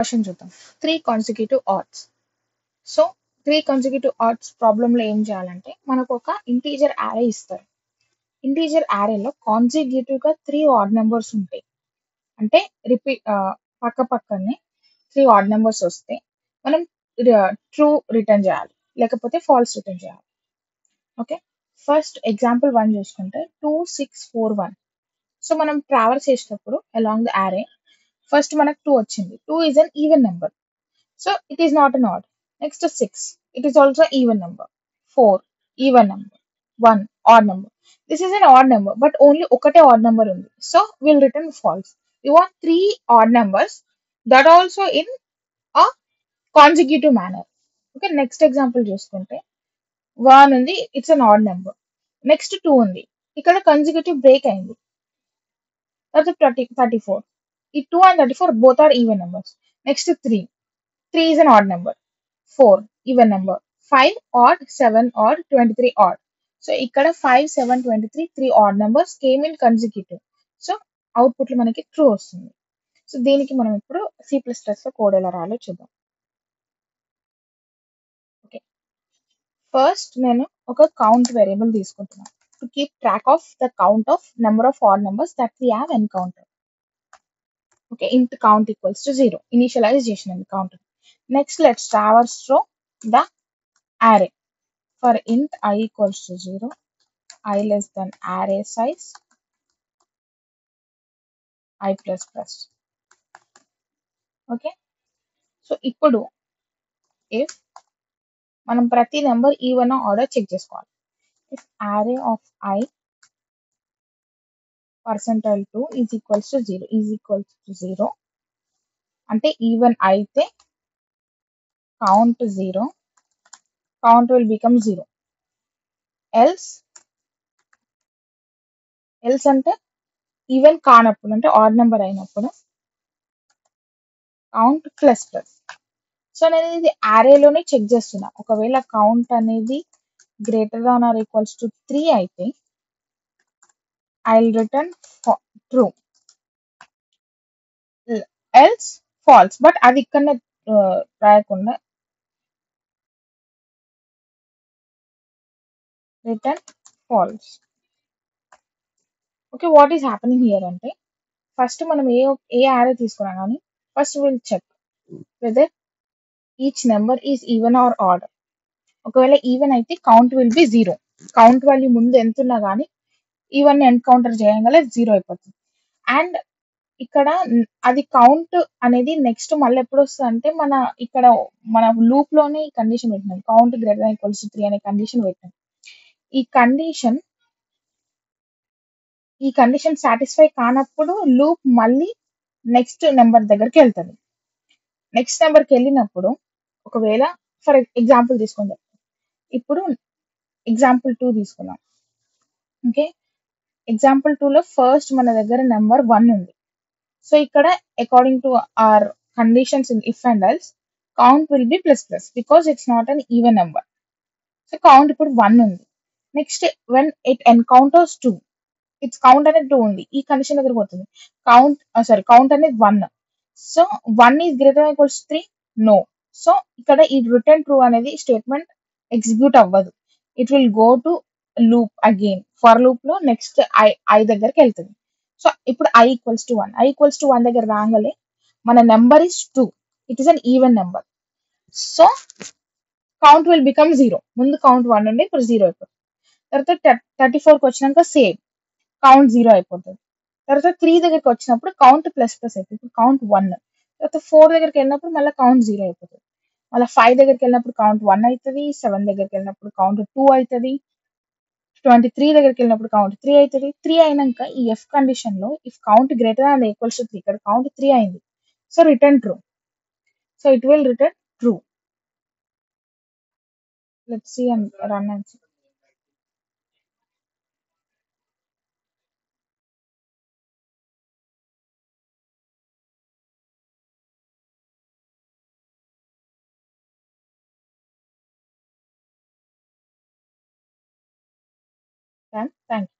Question చూద్దాం. 3 consecutive odds. So 3 consecutive odds ప్రాబ్లంలో ఏం చేయాలంటే మనకు ఒక ఇంటీజర్ యారే ఇస్తారు. ఇంటీజర్ యారేలో కాన్సిక్యూటివ్ గా 3 ఆడ్ నెంబర్స్ ఉంటాయి. అంటే పక్క పక్కనే 3 ఆడ్ నెంబర్స్ వస్తే మనం ట్రూ రిటర్న్ చేయాలి, లేకపోతే ఫాల్స్ రిటర్న్ చేయాలి. ఓకే, ఫస్ట్ ఎగ్జాంపుల్ 1 చూసుకుంటే 2 6 4 1. సో మనం ట్రావర్స్ చేసేటప్పుడు అలాంగ్ ద యారే ఫస్ట్ మనకు 2 వచ్చింది. 2 is an even number. So it is not an odd. Next is 6. It is also even number. 4, even number. 1, odd number. This is an odd number, but only ఒకటే odd number ఉంది. So we'll return false. We want 3 odd numbers, that also in a consecutive manner. Okay, next example చూసుకుంటే 1 ఉంది, it's an odd number. Next 2 ఉంది, ఇక్కడ consecutive break అయింది. That's 34. ఈ 2 and 34 both are even numbers. Next 3. 3 is an odd number. 4 even number. 5 odd, 7 odd, 23 odd. So ఇక్కడ 5 7 23 3 odd numbers came in consecutive. So output లో మనకి true వస్తుంది. So దీనికి మనం ఇప్పుడు C++ లో కోడ్ ఎలా రాయాలో చూద్దాం. ఓకే, ఫస్ట్ నేను ఒక కౌంట్ వేరియబుల్ తీసుకుంటున్నాను to keep track of the count of number of odd numbers that we have encounter. Okay, int count equals to 0. Initialise చేసిన count. Next let's traverse through the array. For int I equals to 0, I less than array size I plus plus. Okay, so ఇప్పుడు if మనం ప్రతి number even order check చేసుకోవాలి. if array of I percentile 2 is equals to 0 is equals to 0 అంటే even అయితే count 0, count will become 0. else అంటే even కానప్పుడు, అంటే odd number అయినప్పుడు count ప్లస్ ప్లస్. సో నేను ఇది అరేలోనే చెక్ చేస్తున్నా. ఒకవేళ కౌంట్ అనేది greater than or equals to 3 అయితే I will return true, else false. But అది ఇక్కడనే రాయకుండా return false. Okay, what is happening here అంటే ఫస్ట్ మనం ఏ అరే తీసుకున్నా కానీ first will check whether each number is even or odd. ఒకవేళ ఈవెన్ అయితే count will be 0. Count value ముందు ఎంత ఉన్నా కానీ ఈవెన్ ఎన్కౌంటర్ చేయగల 0 అయిపోతుంది. అండ్ ఇక్కడ అది కౌంట్ అనేది నెక్స్ట్ మళ్ళీ ఎప్పుడు వస్తుంది అంటే మన లూప్ లోనే ఈ కండిషన్ పెట్టినాం, count greater than equals to 3 అనే కండిషన్ పెట్టినాం. ఈ కండిషన్ సాటిస్ఫై కానప్పుడు లూప్ మళ్ళీ నెక్స్ట్ నెంబర్ దగ్గరికి వెళ్తుంది. నెక్స్ట్ నెంబర్కి వెళ్ళినప్పుడు ఒకవేళ ఫర్ ఎగ్జాంపుల్ తీసుకుందాం, ఇప్పుడు ఎగ్జాంపుల్ 2 తీసుకుందాం. ఓకే, ఎగ్జాంపుల్ 2 లో ఫస్ట్ మన దగ్గర నెంబర్ 1 ఉంది. సో ఇక్కడ according to are conditions in if and else count will B plus plus because it's not an even number. So count ఇప్పుడు 1 ఉంది. Next when it encounters 2, it's count అనేది 2 ఉంది, ఈ కండిషన్ దగ్గర పోతుంది. కౌంట్ అనేది 1. So 1 is greater than equals 3 no. So ఇక్కడ ఈ రిటర్న్ ట్రూ అనేది స్టేట్మెంట్ ఎగ్జిక్యూట్ అవ్వదు. It will go to loop again. For loop లో నెక్స్ట్ ఐ దగ్గరికి వెళ్తుంది. సో ఇప్పుడు I equals to 1, I equals to 1 దగ్గర రాగానే మన number is 2, it is an even number. So count will become 0. ముందు కౌంట్ 1 ఉండే ఇప్పుడు 0 అయిపోతుంది. తర్వాత 34కి వచ్చినాక సేమ్ కౌంట్ 0 అయిపోతుంది. తర్వాత 3 దగ్గరికి వచ్చినప్పుడు కౌంట్ ప్లస్ ప్లస్ అయిపోతుంది, ఇప్పుడు కౌంట్ 1. తర్వాత 4 దగ్గరికి వెళ్ళినప్పుడు మళ్ళీ కౌంట్ 0 అయిపోతుంది. మళ్ళీ 5 దగ్గరికి వెళ్ళినప్పుడు కౌంట్ 1 అవుతుంది. 7 దగ్గరికి వెళ్ళినప్పుడు కౌంట్ 2 అవుతుంది. 23 దగ్గరికి వెళ్ళినప్పుడు కౌంట్ 3 అవుతుంది. 3 అయినాక ఈ ఎఫ్ కండిషన్ లో if count greater than equals to 3, ఇక్కడ కౌంట్ 3 అయింది. So return true. So it will return true. Let's see and run and see. Thank you.